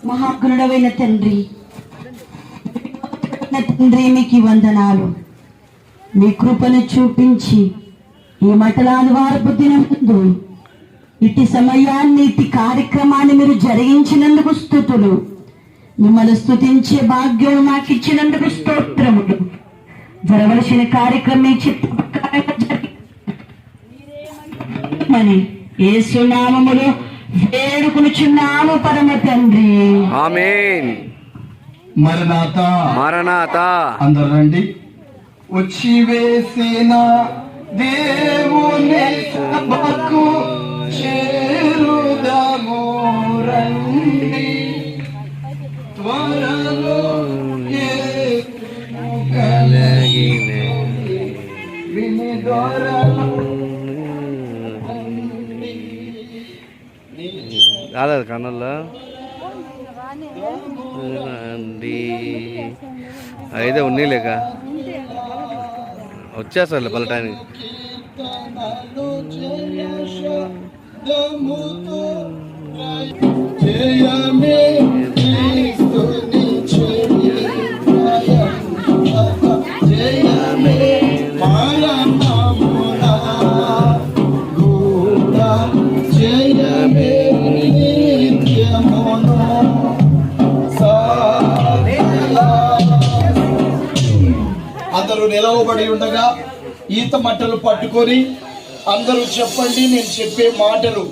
మహాగుణుడవైన తండ్రి, మీకు వందనాలు. మీ కృపను చూపించి ఈ మటలాది వారపు దినం ముందు ఇటు సమయాన్ని, ఇటు కార్యక్రమాన్ని మీరు జరిగించినందుకు స్తుతులు. మిమ్మల్ని స్తుతించే భాగ్యం మాకు ఇచ్చినందుకు స్తోత్రములు. జరవలసిన కార్యక్రమం చెప్పమని యేసు నామములో వేడుకొనుచున్నాము పరమ తండ్రి. ఆమేన్. మరణాతా మరణాతా. అందరూ రండి. వచ్చి వేసిన దేవుని సభకు చేరుదాము రండి. త్వరలో విని ద్వారాలు రాలేదు కన్నుల్లో అయితే ఉన్నీ లేక వచ్చేస్తారు పలటానికి. అందరూ నిలవబడి ఉండగా ఈత మట్టలు పట్టుకొని అందరూ చెప్పండి. నేను చెప్పే మాటలు